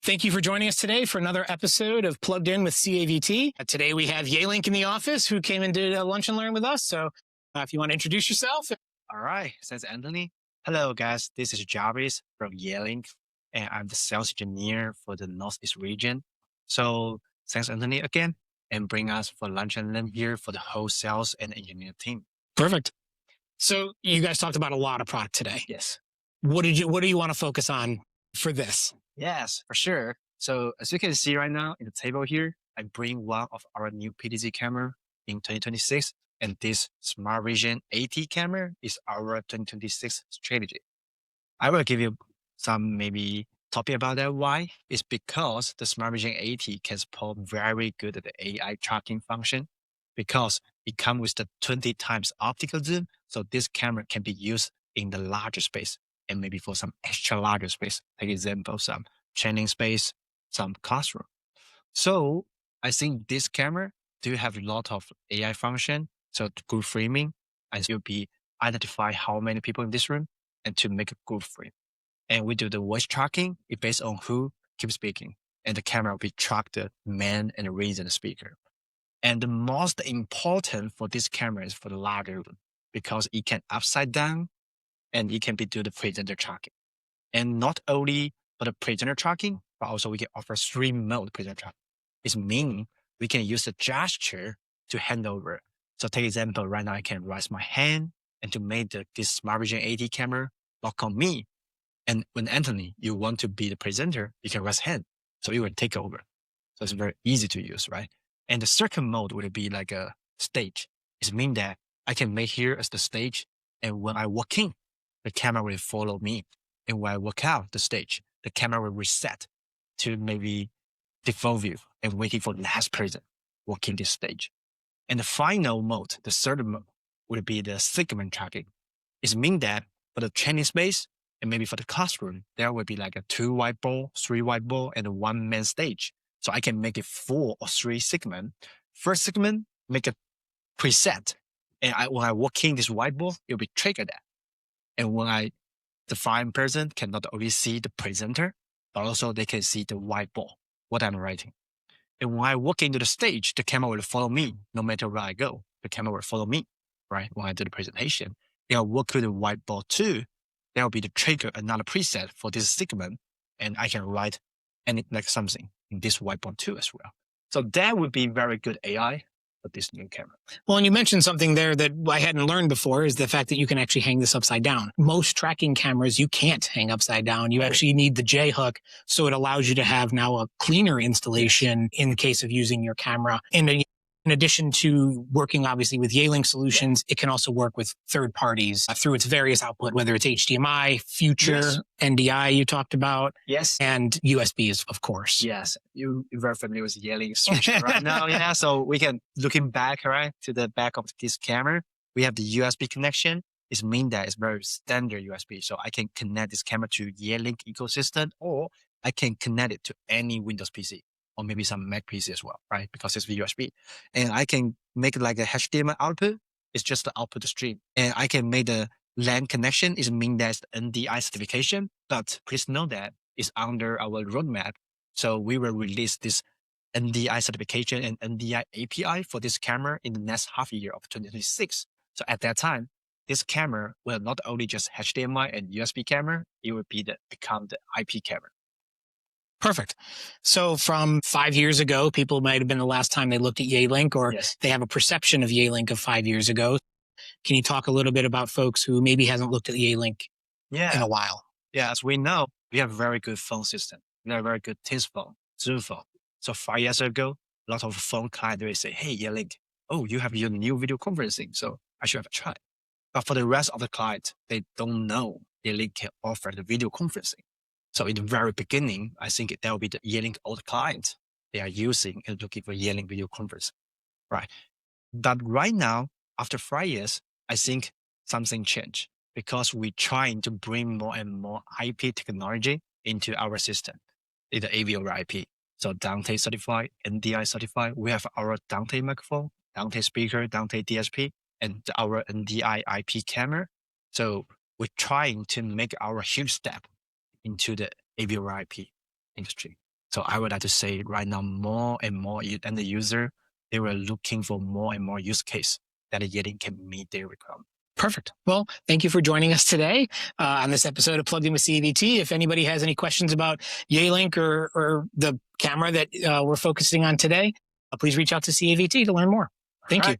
Thank you for joining us today for another episode of Plugged In with CAVT. Today we have Yealink in the office who came and did a lunch and learn with us. So if you want to introduce yourself. All right, thanks, Anthony. Hello, guys. This is Jarvis from Yealink, and I'm the sales engineer for the Northeast region. So thanks, Anthony, again, and bring us for lunch and learn here for the whole sales and engineer team. Perfect. So you guys talked about a lot of product today. Yes. What do you want to focus on for this? Yes, for sure. So as you can see right now in the table here, I bring one of our new PTZ camera in 2026, and this SmartVision 80 camera is our 2026 strategy. I will give you some maybe topic about that. Why? It's because the SmartVision 80 can support very good at the AI tracking function because it comes with the 20 times optical zoom. So this camera can be used in the larger space and maybe for some extra larger space, like example, some training space, some classroom. So I think this camera do have a lot of AI function. So good framing, and you'll be identify how many people in this room and to make a good frame. And we do the voice tracking. It based on who keeps speaking, and the camera will be track the man and the reason the speaker. And the most important for this camera is for the larger room because it can upside down and it can be do the presenter tracking. And not only for the presenter tracking, but also we can offer 3 mode presenter tracking. It means we can use the gesture to hand over. So take example, right now I can raise my hand and to make this SmartVision 80 camera lock on me. And when Anthony, you want to be the presenter, you can raise hand. So it will take over. So it's very easy to use, right? And the second mode would be like a stage. It means that I can make here as the stage. And when I walk in, the camera will follow me. And when I walk out the stage, the camera will reset to maybe default view and waiting for the last person walking this stage. And the final mode, the third mode, would be the segment tracking. It means that for the training space and maybe for the classroom, there will be like a 2 whiteboard, 3 whiteboard, and a 1 main stage. So I can make it 4 or 3 segments. First segment, make a preset. And when I walk in this whiteboard, it will be triggered that. And when the fine person can not only see the presenter, but also they can see the whiteboard, what I'm writing. And when I walk into the stage, the camera will follow me no matter where I go. The camera will follow me, right? When I do the presentation, then I walk to the whiteboard too. There will be the trigger, another preset for this segment, and I can write like something in this whiteboard too as well. So that would be very good AI for this new camera. Well, and you mentioned something there that I hadn't learned before is the fact that you can actually hang this upside down. Most tracking cameras, you can't hang upside down. You actually need the J hook. So it allows you to have now a cleaner installation in case of using your camera. And in addition to working obviously with Yealink solutions, it can also work with third parties through its various output, whether it's HDMI, future, NDI you talked about, and USBs, of course. Yes, you're very familiar with Yealink solution right now. Yeah, so we can, looking back, right, to the back of this camera, we have the USB connection. It means that it's very standard USB. So I can connect this camera to Yealink ecosystem, or I can connect it to any Windows PC. Or maybe some Mac PC as well, right? Because it's USB. And I can make it like a HDMI output. It's just the output stream. And I can make the LAN connection. It means that's the NDI certification. But please know that it's under our roadmap. So we will release this NDI certification and NDI API for this camera in the next half year of 2026. So at that time, this camera will not only just HDMI and USB camera, it will become the IP camera. Perfect. So from 5 years ago, people might have been the last time they looked at Yealink, or they have a perception of Yealink of 5 years ago. Can you talk a little bit about folks who maybe hasn't looked at Yealink in a while? Yeah, as we know, we have a very good phone system. We have a very good Teams phone, Zoom phone. So 5 years ago, a lot of phone clients will say, hey, Yealink, oh, you have your new video conferencing, so I should have a try. But for the rest of the clients, they don't know Yealink can offer the video conferencing. So in the very beginning, I think that will be the Yealink old client they are using and looking for Yealink video conference, right? But right now, after 5 years, I think something changed because we're trying to bring more and more IP technology into our system, in the AV over IP. So Dante certified, NDI certified. We have our Dante microphone, Dante speaker, Dante DSP, and our NDI IP camera. So we're trying to make our huge step into the AV over IP industry. So I would like to say right now, more and more end user, they were looking for more and more use case that Yealink can meet their requirement. Perfect. Well, thank you for joining us today on this episode of Plugged In with CAVT. If anybody has any questions about Yealink or the camera that we're focusing on today, please reach out to CAVT to learn more. Thank you.